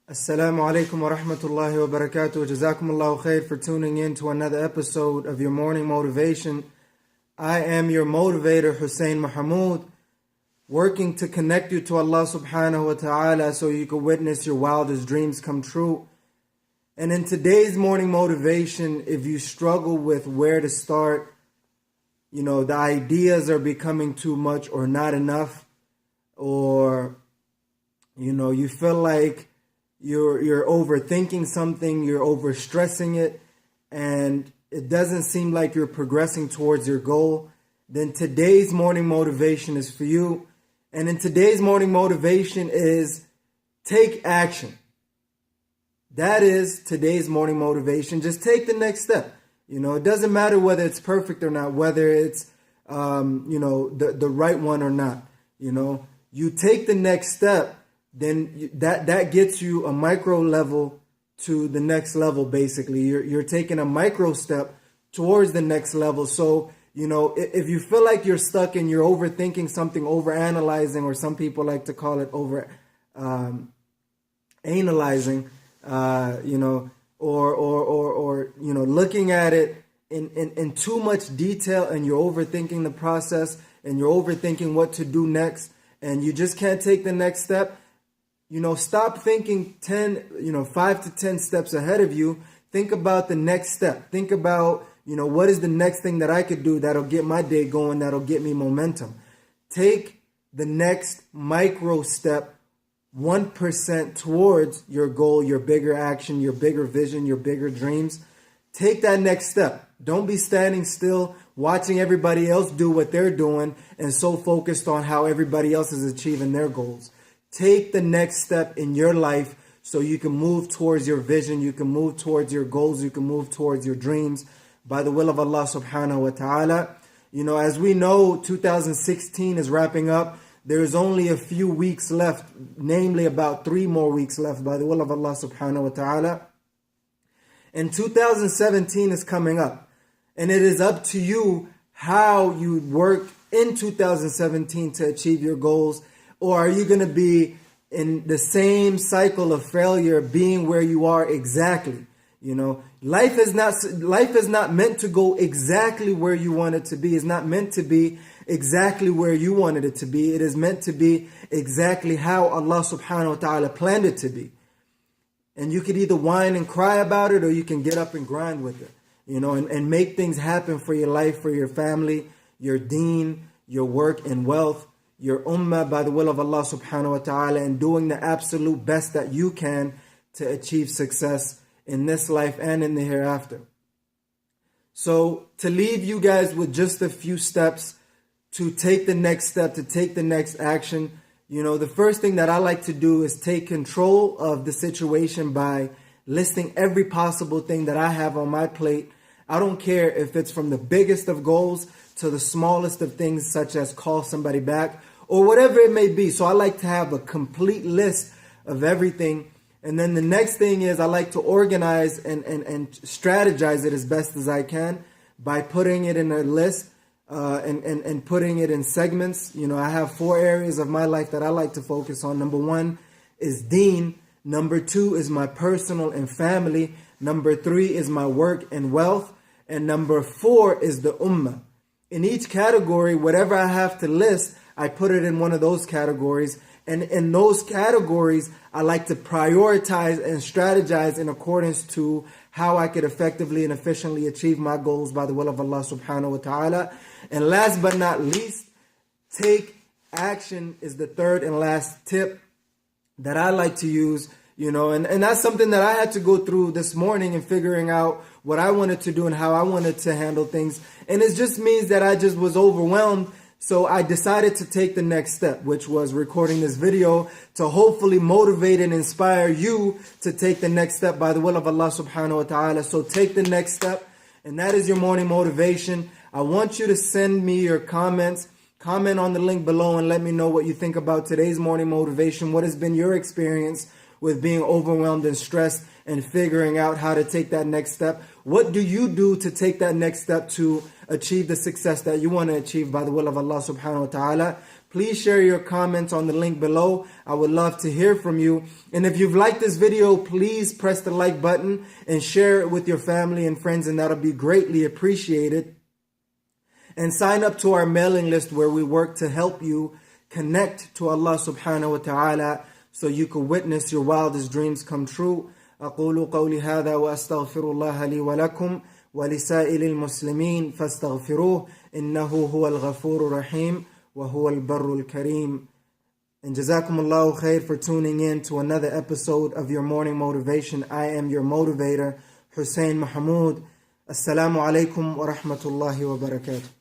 Assalamu alaikum wa rahmatullahi wa barakatuh. Jazakumullahu khair for tuning in to another episode of your morning motivation. I am your motivator, Hussein Mahmoud, working to connect you to Allah subhanahu wa ta'ala so you can witness your wildest dreams come true. And in today's morning motivation, if you struggle with where to start, the ideas are becoming too much or not enough, or, you feel like you're overthinking something, you're overstressing it, and it doesn't seem like you're progressing towards your goal, then today's morning motivation is for you. And in today's morning motivation is take action. That is today's morning motivation. Just take the next step. It doesn't matter whether it's perfect or not, whether it's, the right one or not. You take the next step, then that gets you a micro level to the next level, basically. You're taking a micro step towards the next level. So, if you feel like you're stuck and you're overthinking something, over-analyzing, or some people like to call it analyzing, or looking at it in too much detail, and you're overthinking the process, and you're overthinking what to do next, and you just can't take the next step, stop thinking 5 to 10 steps ahead of you. Think about the next step. Think about, what is the next thing that I could do that'll get my day going, that'll get me momentum. Take the next micro step, 1% towards your goal, your bigger action, your bigger vision, your bigger dreams. Take that next step. Don't be standing still, watching everybody else do what they're doing and so focused on how everybody else is achieving their goals. Take the next step in your life so you can move towards your vision, you can move towards your goals, you can move towards your dreams by the will of Allah subhanahu wa ta'ala. As we know, 2016 is wrapping up. There's only a few weeks left, namely about 3 more weeks left by the will of Allah subhanahu wa ta'ala. And 2017 is coming up. And it is up to you how you work in 2017 to achieve your goals. Or are you going to be in the same cycle of failure, being where you are exactly? Life is not meant to go exactly where you want it to be. It's not meant to be exactly where you wanted it to be. It is meant to be exactly how Allah subhanahu wa ta'ala planned it to be. And you could either whine and cry about it, or you can get up and grind with it, and make things happen for your life, for your family, your deen, your work and wealth, your ummah by the will of Allah subhanahu wa ta'ala, and doing the absolute best that you can to achieve success in this life and in the hereafter. So to leave you guys with just a few steps to take the next step, to take the next action, the first thing that I like to do is take control of the situation by listing every possible thing that I have on my plate. I don't care if it's from the biggest of goals to the smallest of things, such as call somebody back or whatever it may be. So I like to have a complete list of everything. And then the next thing is I like to organize and strategize it as best as I can by putting it in a list and putting it in segments. I have 4 areas of my life that I like to focus on. Number 1 is deen. Number 2 is my personal and family. Number 3 is my work and wealth. And number 4 is the ummah. In each category, whatever I have to list, I put it in one of those categories. And in those categories, I like to prioritize and strategize in accordance to how I could effectively and efficiently achieve my goals by the will of Allah subhanahu wa ta'ala. And last but not least, take action is the third and last tip that I like to use. And that's something that I had to go through this morning in figuring out what I wanted to do and how I wanted to handle things. And it just means that I just was overwhelmed. So I decided to take the next step, which was recording this video to hopefully motivate and inspire you to take the next step by the will of Allah subhanahu wa ta'ala. So take the next step, and that is your morning motivation. I want you to send me your comments. Comment on the link below and let me know what you think about today's morning motivation. What has been your experience with being overwhelmed and stressed and figuring out how to take that next step? What do you do to take that next step to achieve the success that you want to achieve by the will of Allah subhanahu wa ta'ala? Please share your comments on the link below. I would love to hear from you. And if you've liked this video, please press the like button and share it with your family and friends, and that'll be greatly appreciated. And sign up to our mailing list where we work to help you connect to Allah subhanahu wa ta'ala so you can witness your wildest dreams come true. أقول قولي هذا وأستغفر الله لي ولكم ولسائر المسلمين فاستغفروه إنه هو الغفور الرحيم وهو البر الكريم. And Jazakum Allahu khair for tuning in to another episode of your morning motivation. I am your motivator, Hussein Mahmoud. Assalamu alaikum wa rahmatullahi wa barakatuh.